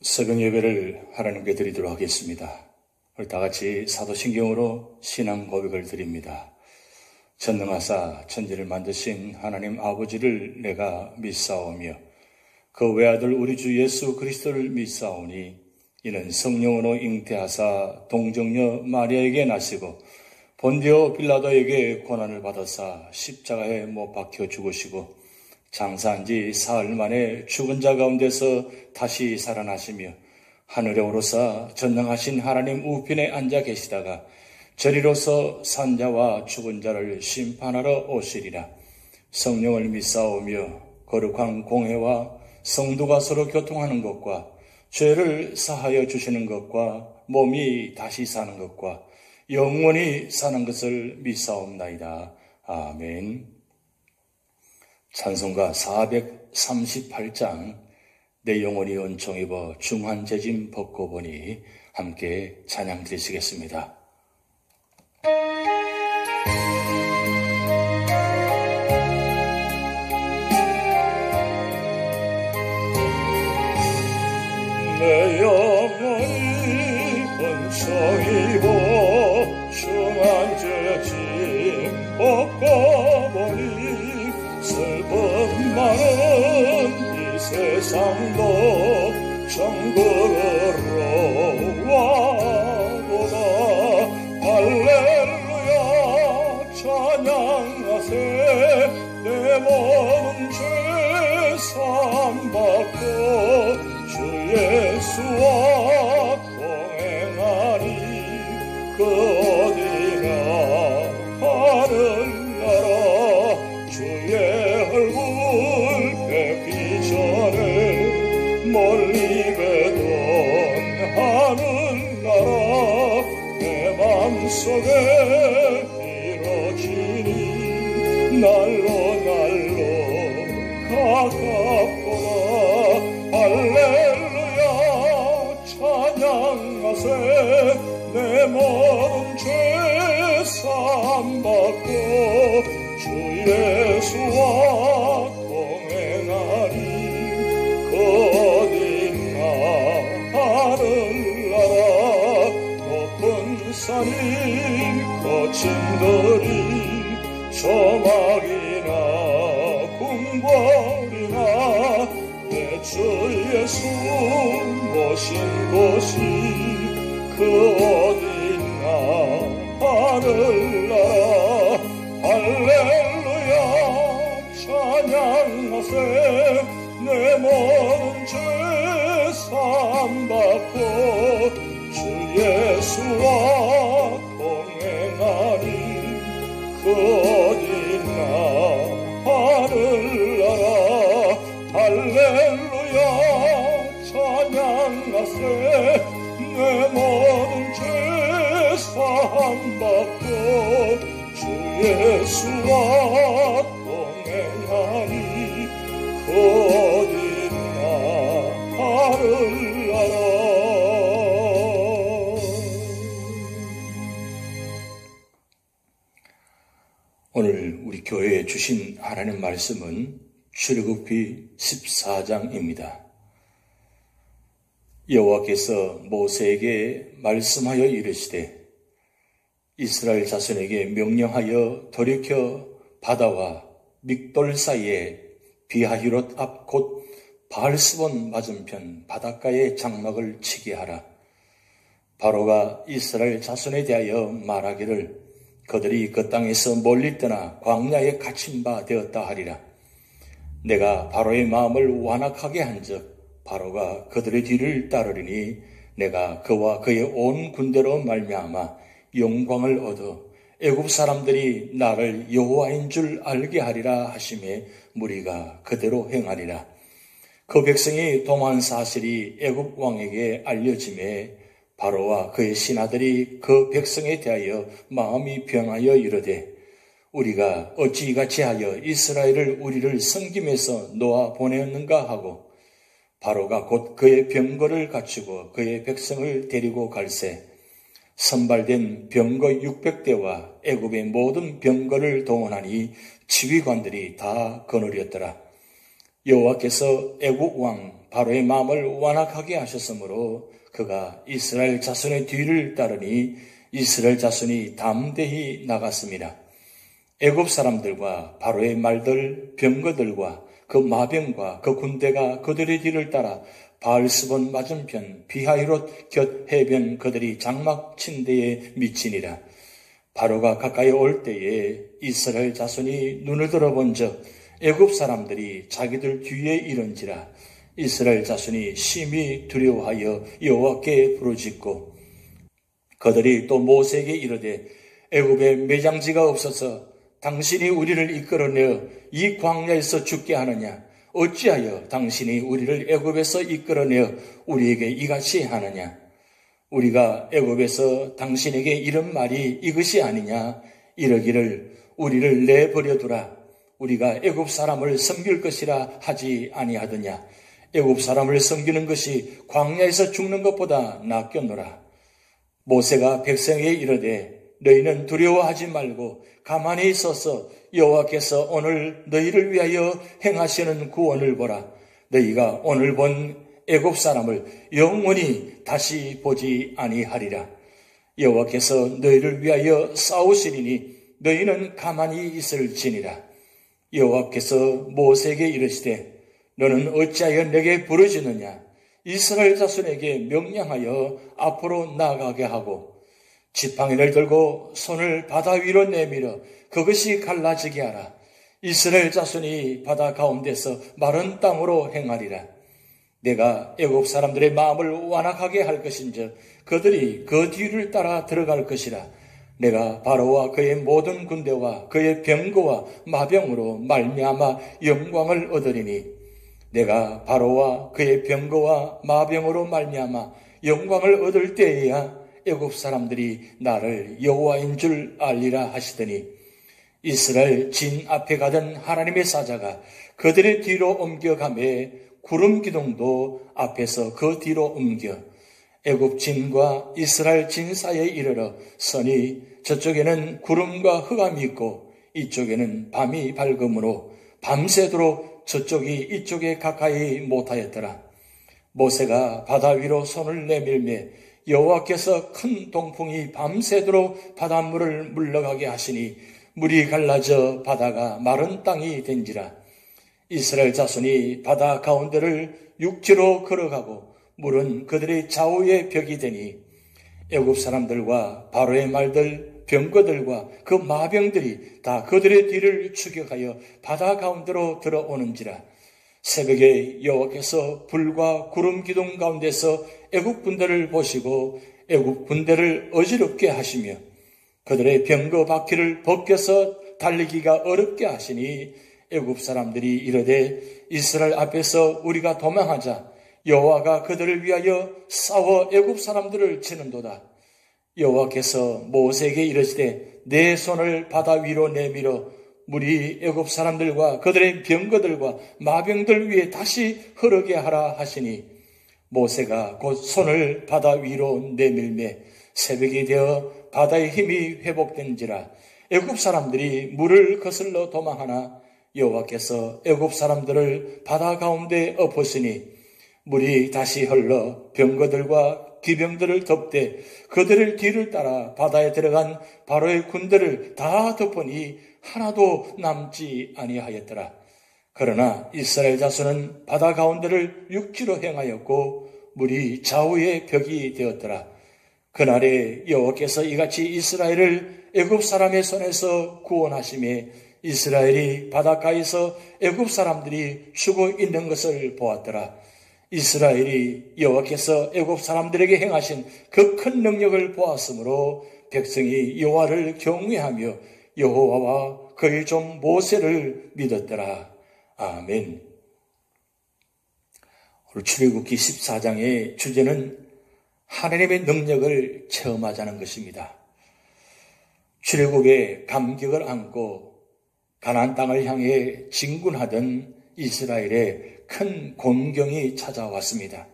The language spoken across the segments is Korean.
새벽 예배를 하나님께 드리도록 하겠습니다. 우리 다 같이 사도신경으로 신앙 고백을 드립니다. 전능하사 천지를 만드신 하나님 아버지를 내가 믿사오며 그 외아들 우리 주 예수 그리스도를 믿사오니 이는 성령으로 잉태하사 동정녀 마리아에게 나시고 본디오 빌라도에게 고난을 받으사 십자가에 못 박혀 죽으시고 장사한 지 사흘 만에 죽은 자 가운데서 다시 살아나시며 하늘에 오르사 전능하신 하나님 우편에 앉아 계시다가 저리로서 산자와 죽은 자를 심판하러 오시리라. 성령을 믿사오며 거룩한 공회와 성도가 서로 교통하는 것과 죄를 사하여 주시는 것과 몸이 다시 사는 것과 영원히 사는 것을 믿사옵나이다. 아멘. 찬송가 438장 내 영혼이 은총 입어 중한 재짐 벗고 보니 함께 찬양 드리시겠습니다. 내 영혼이 은총 입어 중한 재짐 벗고 보니 슬픔 많은 이 세상도 천국으로 와보다. 할렐루야 찬양하세. 내 몸은 죄 사함받고 주 예수와 동행하니 그 어디나 하늘나라 주의 얼굴 뵙기 전에 멀리 뵈던 하늘나라 내 맘속에 이루어지니 날로 가깝구나. 할렐루야 찬양하세. 내 모든 죄 사함받고 주 예수와 동행하니 그 어디나 하늘나라 높은 산이 거친들이 조막이나 궁궐이나 내 주 예수 모신 곳이 그 어디나 하늘나라. 할렐루야 찬양하세. 내 모든 죄 사함받고 주 예수와 동행하니 그 어디나 하늘나라. 할렐루야 찬양하세. 내 모든 죄 사함받고 주 예수와 동행하니 그 어디나 하늘나라. 오늘 우리 교회에 주신 하나님 말씀은 출애굽기 14장입니다. 여호와께서 모세에게 말씀하여 이르시되 이스라엘 자손에게 명령하여 돌이켜 바다와 믹돌 사이에 비하히롯 앞 곧 바알스본 맞은편 바닷가에 장막을 치게 하라. 바로가 이스라엘 자손에 대하여 말하기를 그들이 그 땅에서 멀리 떠나 광야에 갇힌 바 되었다 하리라. 내가 바로의 마음을 완악하게 한즉 바로가 그들의 뒤를 따르리니 내가 그와 그의 온 군대로 말미암아 영광을 얻어 애굽 사람들이 나를 여호와인 줄 알게 하리라 하시매 무리가 그대로 행하리라. 그 백성이 도망한 사실이 애굽 왕에게 알려짐에 바로와 그의 신하들이 그 백성에 대하여 마음이 변하여 이르되 우리가 어찌 이같이 하여 이스라엘을 우리를 섬김에서 놓아 보내었는가 하고 바로가 곧 그의 병거를 갖추고 그의 백성을 데리고 갈새 선발된 병거 600대와 애굽의 모든 병거를 동원하니 지휘관들이 다 거느렸더라. 여호와께서 애굽 왕 바로의 마음을 완악하게 하셨으므로 그가 이스라엘 자손의 뒤를 따르니 이스라엘 자손이 담대히 나갔습니다. 애굽 사람들과 바로의 말들, 병거들과 그 마병과 그 군대가 그들의 뒤를 따라 바알스본 맞은편 비하히롯 곁 해변 그들이 장막 친 데에 미치니라. 바로가 가까이 올 때에 이스라엘 자손이 눈을 들어본 적 애굽 사람들이 자기들 뒤에 이른지라. 이스라엘 자손이 심히 두려워하여 여호와께 부르짖고 그들이 또 모세에게 이르되 애굽에 매장지가 없어서 당신이 우리를 이끌어내어 이 광야에서 죽게 하느냐? 어찌하여 당신이 우리를 애굽에서 이끌어내어 우리에게 이같이 하느냐? 우리가 애굽에서 당신에게 이런 말이 이것이 아니냐? 이러기를 우리를 내버려두라. 우리가 애굽 사람을 섬길 것이라 하지 아니하더냐? 애굽 사람을 섬기는 것이 광야에서 죽는 것보다 낫겠노라. 모세가 백성에게 이르되 너희는 두려워하지 말고 가만히 있어서 여호와께서 오늘 너희를 위하여 행하시는 구원을 보라. 너희가 오늘 본 애굽 사람을 영원히 다시 보지 아니하리라. 여호와께서 너희를 위하여 싸우시리니 너희는 가만히 있을지니라. 여호와께서 모세에게 이르시되 너는 어찌하여 내게 부르짖느냐? 이스라엘 자손에게 명령하여 앞으로 나아가게 하고 지팡이를 들고 손을 바다 위로 내밀어 그것이 갈라지게 하라. 이스라엘 자손이 바다 가운데서 마른 땅으로 행하리라. 내가 애굽 사람들의 마음을 완악하게 할 것인즉 그들이 그 뒤를 따라 들어갈 것이라. 내가 바로와 그의 모든 군대와 그의 병거와 마병으로 말미암아 영광을 얻으리니 내가 바로와 그의 병거와 마병으로 말미암아 영광을 얻을 때에야 애굽 사람들이 나를 여호와인 줄 알리라 하시더니 이스라엘 진 앞에 가던 하나님의 사자가 그들의 뒤로 옮겨가매 구름 기둥도 앞에서 그 뒤로 옮겨 애굽 진과 이스라엘 진 사이에 이르러 서니 저쪽에는 구름과 흑암이 있고 이쪽에는 밤이 밝음으로 밤새도록 저쪽이 이쪽에 가까이 못하였더라. 모세가 바다 위로 손을 내밀매 여호와께서 큰 동풍이 밤새도록 바닷물을 물러가게 하시니 물이 갈라져 바다가 마른 땅이 된지라. 이스라엘 자손이 바다 가운데를 육지로 걸어가고 물은 그들의 좌우에 벽이 되니 애굽 사람들과 바로의 말들 병거들과 그 마병들이 다 그들의 뒤를 추격하여 바다 가운데로 들어오는지라. 새벽에 여호와께서 불과 구름 기둥 가운데서 애굽 군대를 보시고 애굽 군대를 어지럽게 하시며 그들의 병거 바퀴를 벗겨서 달리기가 어렵게 하시니 애굽 사람들이 이르되 이스라엘 앞에서 우리가 도망하자. 여호와가 그들을 위하여 싸워 애굽 사람들을 치는도다. 여호와께서 모세에게 이르시되 내 손을 바다 위로 내밀어 물이 애굽 사람들과 그들의 병거들과 마병들 위에 다시 흐르게 하라 하시니 모세가 곧 손을 바다 위로 내밀매 새벽이 되어 바다의 힘이 회복된지라. 애굽 사람들이 물을 거슬러 도망하나 여호와께서 애굽 사람들을 바다 가운데 엎으시니 물이 다시 흘러 병거들과 기병들을 덮되 그들을 뒤를 따라 바다에 들어간 바로의 군대를 다 덮으니 하나도 남지 아니하였더라. 그러나 이스라엘 자손은 바다 가운데를 육지로 행하였고 물이 좌우의 벽이 되었더라. 그날에 여호와께서 이같이 이스라엘을 애굽 사람의 손에서 구원하시며 이스라엘이 바닷가에서 애굽 사람들이 죽어 있는 것을 보았더라. 이스라엘이 여호와께서 애굽 사람들에게 행하신 그 큰 능력을 보았으므로 백성이 여호와를 경외하며 여호와와 그의 종 모세를 믿었더라. 아멘. 오늘 출애굽기 14장의 주제는 하나님의 능력을 체험하자는 것입니다. 출애굽의 감격을 안고 가나안 땅을 향해 진군하던 이스라엘의 큰 곤경이 찾아왔습니다.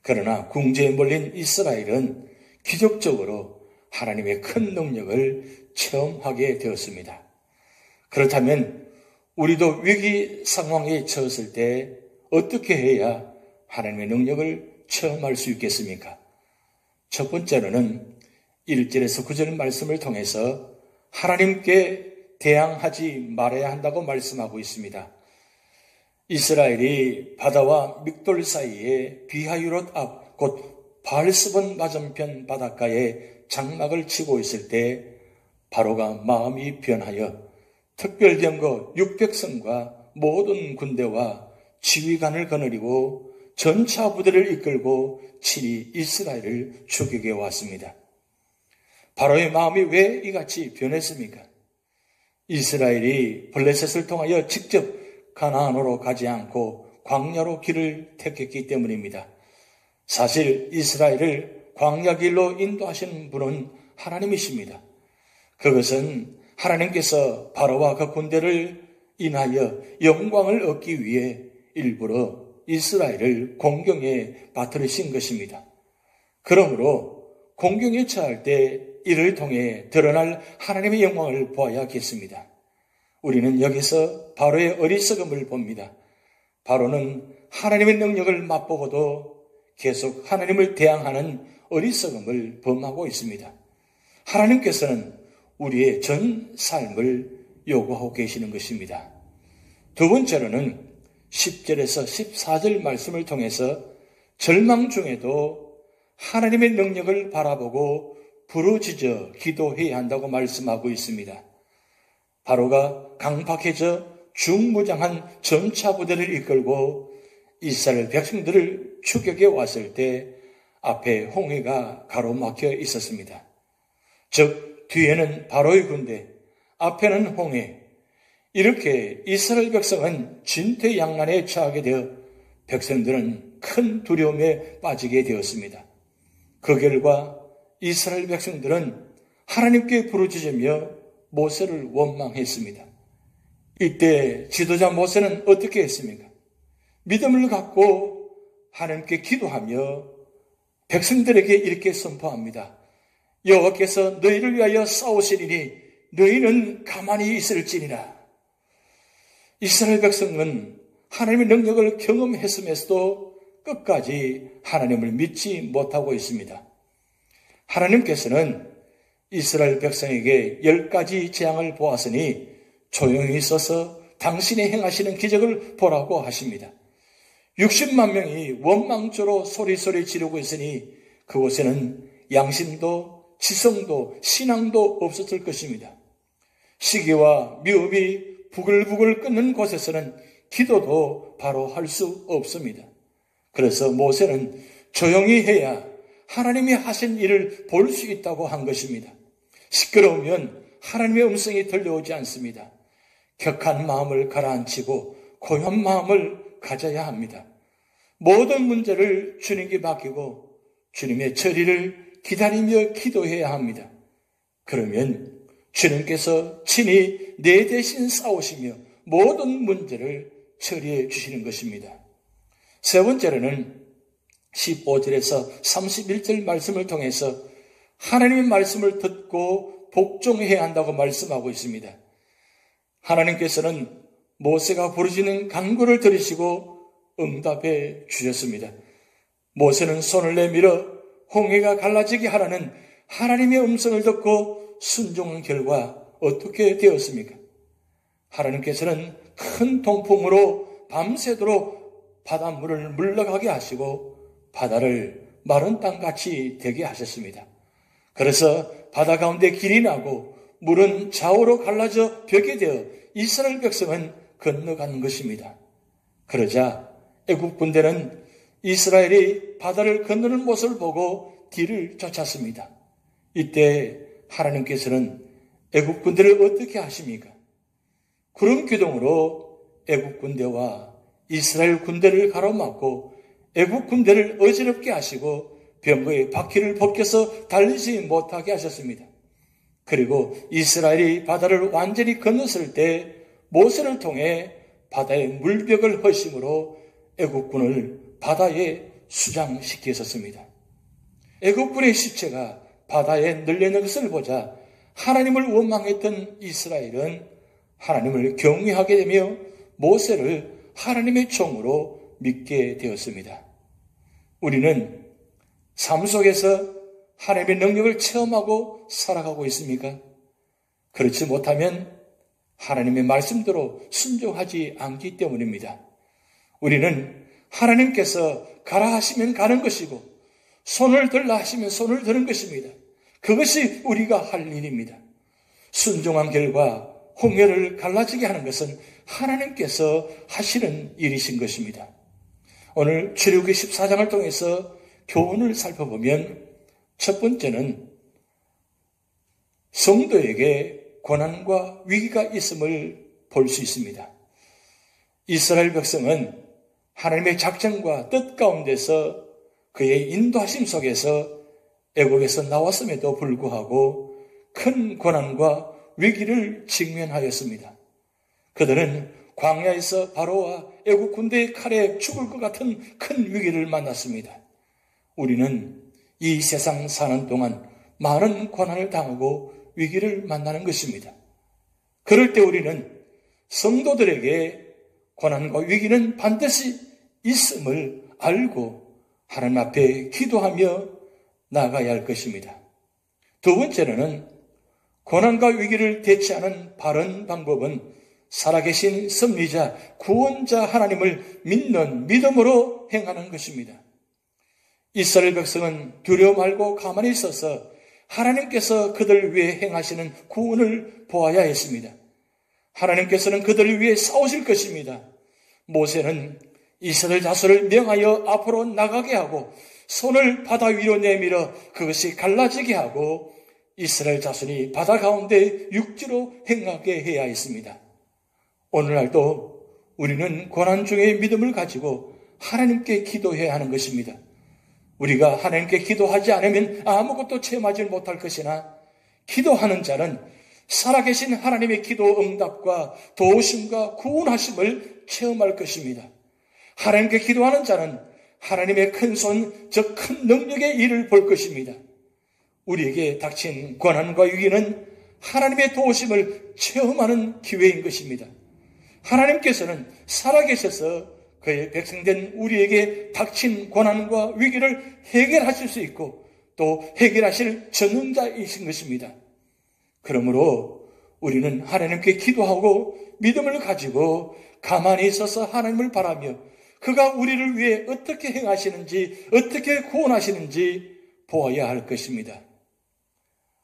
그러나 궁지에 몰린 이스라엘은 기적적으로 하나님의 큰 능력을 체험하게 되었습니다. 그렇다면 우리도 위기 상황에 처했을 때 어떻게 해야 하나님의 능력을 체험할 수 있겠습니까? 첫 번째로는 1절에서 9절 말씀을 통해서 하나님께 대항하지 말아야 한다고 말씀하고 있습니다. 이스라엘이 바다와 믹돌 사이에 비하유롯 앞, 곧 바알스본 맞은편 바닷가에 장막을 치고 있을 때 바로가 마음이 변하여 특별병거 600성과 모든 군대와 지휘관을 거느리고 전차 부대를 이끌고 친히 이스라엘을 추격해 왔습니다. 바로의 마음이 왜 이같이 변했습니까? 이스라엘이 블레셋을 통하여 직접 가나안으로 가지 않고 광야로 길을 택했기 때문입니다. 사실 이스라엘을 광야 길로 인도하신 분은 하나님이십니다. 그것은 하나님께서 바로와 그 군대를 인하여 영광을 얻기 위해 일부러 이스라엘을 공경에 빠뜨리신 것입니다. 그러므로 공경에 처할 때 이를 통해 드러날 하나님의 영광을 보아야겠습니다. 우리는 여기서 바로의 어리석음을 봅니다. 바로는 하나님의 능력을 맛보고도 계속 하나님을 대항하는 어리석음을 범하고 있습니다. 하나님께서는 우리의 전 삶을 요구하고 계시는 것입니다. 두 번째로는 10절에서 14절 말씀을 통해서 절망 중에도 하나님의 능력을 바라보고 부르짖어 기도해야 한다고 말씀하고 있습니다. 바로가 강팍해져 중무장한 전차 부대를 이끌고 이스라엘 백성들을 추격해 왔을 때 앞에 홍해가 가로막혀 있었습니다. 즉 뒤에는 바로의 군대, 앞에는 홍해. 이렇게 이스라엘 백성은 진퇴양난에 처하게 되어 백성들은 큰 두려움에 빠지게 되었습니다. 그 결과 이스라엘 백성들은 하나님께 부르짖으며 모세를 원망했습니다. 이때 지도자 모세는 어떻게 했습니까? 믿음을 갖고 하나님께 기도하며 백성들에게 이렇게 선포합니다. 여호와께서 너희를 위하여 싸우시리니 너희는 가만히 있을지니라. 이스라엘 백성은 하나님의 능력을 경험했음에도 끝까지 하나님을 믿지 못하고 있습니다. 하나님께서는 이스라엘 백성에게 10가지 재앙을 보았으니 조용히 있어서 당신이 행하시는 기적을 보라고 하십니다. 60만 명이 원망조로 소리소리 지르고 있으니 그곳에는 양심도 지성도 신앙도 없었을 것입니다. 시기와 미움이 부글부글 끓는 곳에서는 기도도 바로 할 수 없습니다. 그래서 모세는 조용히 해야 하나님이 하신 일을 볼 수 있다고 한 것입니다. 시끄러우면 하나님의 음성이 들려오지 않습니다. 격한 마음을 가라앉히고 고요한 마음을 가져야 합니다. 모든 문제를 주님께 맡기고 주님의 처리를 기다리며 기도해야 합니다. 그러면 주님께서 친히 내 대신 싸우시며 모든 문제를 처리해 주시는 것입니다. 세 번째로는 15절에서 31절 말씀을 통해서 하나님의 말씀을 듣고 복종해야 한다고 말씀하고 있습니다. 하나님께서는 모세가 부르짖는 간구를 들으시고 응답해 주셨습니다. 모세는 손을 내밀어 홍해가 갈라지게 하라는 하나님의 음성을 듣고 순종한 결과 어떻게 되었습니까? 하나님께서는 큰 동풍으로 밤새도록 바닷물을 물러가게 하시고 바다를 마른 땅같이 되게 하셨습니다. 그래서 바다 가운데 길이 나고 물은 좌우로 갈라져 벽이 되어 이스라엘 백성은 건너가는 것입니다. 그러자 애굽 군대는 이스라엘이 바다를 건너는 모습을 보고 뒤를 쫓았습니다. 이때 하나님께서는 애굽 군대를 어떻게 하십니까? 구름 기둥으로 애굽 군대와 이스라엘 군대를 가로막고 애굽 군대를 어지럽게 하시고 병거의 바퀴를 벗겨서 달리지 못하게 하셨습니다. 그리고 이스라엘이 바다를 완전히 건넜을 때 모세를 통해 바다의 물벽을 허심으로 애굽군을 바다에 수장시켰었습니다. 애굽군의 시체가 바다에 널려있는 것을 보자 하나님을 원망했던 이스라엘은 하나님을 경외하게 되며 모세를 하나님의 종으로 믿게 되었습니다. 우리는 삶 속에서 하나님의 능력을 체험하고 살아가고 있습니까? 그렇지 못하면 하나님의 말씀대로 순종하지 않기 때문입니다. 우리는 하나님께서 가라 하시면 가는 것이고 손을 들라 하시면 손을 드는 것입니다. 그것이 우리가 할 일입니다. 순종한 결과 홍해를 갈라지게 하는 것은 하나님께서 하시는 일이신 것입니다. 오늘 출애굽기 14장을 통해서 교훈을 살펴보면 첫 번째는 성도에게 고난과 위기가 있음을 볼 수 있습니다. 이스라엘 백성은 하나님의 작정과 뜻 가운데서 그의 인도하심 속에서 애국에서 나왔음에도 불구하고 큰 고난과 위기를 직면하였습니다. 그들은 광야에서 바로와 애국 군대의 칼에 죽을 것 같은 큰 위기를 만났습니다. 우리는 이 세상 사는 동안 많은 고난을 당하고 위기를 만나는 것입니다. 그럴 때 우리는 성도들에게 고난과 위기는 반드시 있음을 알고 하나님 앞에 기도하며 나아가야 할 것입니다. 두 번째로는 고난과 위기를 대처하는 바른 방법은 살아계신 섭리자, 구원자 하나님을 믿는 믿음으로 행하는 것입니다. 이스라엘 백성은 두려워 말고 가만히 있어서 하나님께서 그들을 위해 행하시는 구원을 보아야 했습니다. 하나님께서는 그들을 위해 싸우실 것입니다. 모세는 이스라엘 자손을 명하여 앞으로 나가게 하고 손을 바다 위로 내밀어 그것이 갈라지게 하고 이스라엘 자손이 바다 가운데 육지로 행하게 해야 했습니다. 오늘날도 우리는 고난 중에 믿음을 가지고 하나님께 기도해야 하는 것입니다. 우리가 하나님께 기도하지 않으면 아무것도 체험하지 못할 것이나 기도하는 자는 살아계신 하나님의 기도 응답과 도우심과 구원하심을 체험할 것입니다. 하나님께 기도하는 자는 하나님의 큰 손, 즉 큰 능력의 일을 볼 것입니다. 우리에게 닥친 고난과 위기는 하나님의 도우심을 체험하는 기회인 것입니다. 하나님께서는 살아계셔서 그의 백성된 우리에게 닥친 고난과 위기를 해결하실 수 있고 또 해결하실 전능자이신 것입니다. 그러므로 우리는 하나님께 기도하고 믿음을 가지고 가만히 있어서 하나님을 바라며 그가 우리를 위해 어떻게 행하시는지 어떻게 구원하시는지 보아야 할 것입니다.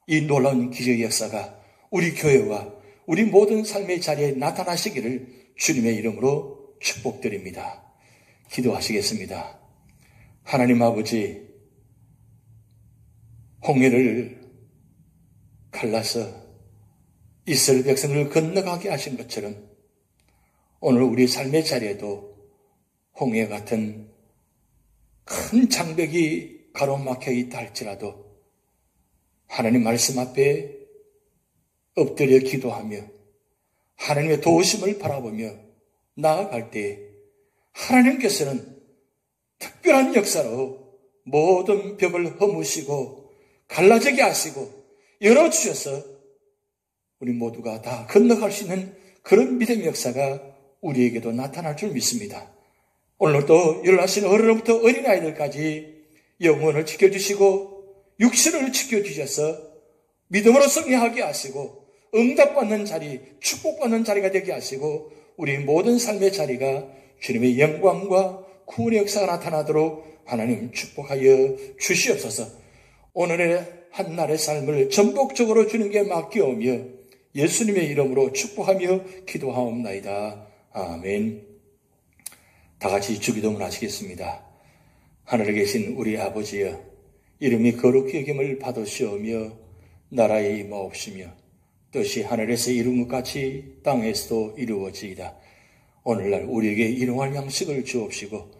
이 놀라운 기적의 역사가 우리 교회와 우리 모든 삶의 자리에 나타나시기를 주님의 이름으로 축복드립니다. 기도하시겠습니다. 하나님 아버지, 홍해를 갈라서 이스라엘 백성을 건너가게 하신 것처럼 오늘 우리 삶의 자리에도 홍해 같은 큰 장벽이 가로막혀 있다 할지라도 하나님 말씀 앞에 엎드려 기도하며 하나님의 도우심을 바라보며 나아갈 때 하나님께서는 특별한 역사로 모든 벽을 허무시고 갈라지게 하시고 열어주셔서 우리 모두가 다 건너갈 수 있는 그런 믿음의 역사가 우리에게도 나타날 줄 믿습니다. 오늘도 연락하신 어른부터 어린아이들까지 영혼을 지켜주시고 육신을 지켜주셔서 믿음으로 승리하게 하시고 응답받는 자리, 축복받는 자리가 되게 하시고 우리 모든 삶의 자리가 주님의 영광과 구원의 역사가 나타나도록 하나님 축복하여 주시옵소서. 오늘의 한날의 삶을 전복적으로 주님께 맡기오며 예수님의 이름으로 축복하며 기도하옵나이다. 아멘. 다 같이 주기도문 하시겠습니다. 하늘에 계신 우리 아버지여, 이름이 거룩히 여김을 받으시오며 나라의 임하옵시며 뜻이 하늘에서 이룬 것 같이 땅에서도 이루어지이다. 오늘날 우리에게 일용할 양식을 주옵시고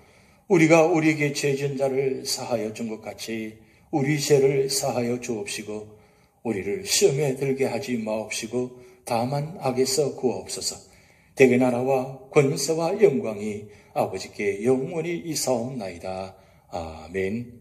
우리가 우리에게 죄 지은 자를 사하여 준 것 같이 우리 죄를 사하여 주옵시고 우리를 시험에 들게 하지 마옵시고 다만 악에서 구하옵소서. 대개 나라와 권세와 영광이 아버지께 영원히 이사옵나이다. 아멘.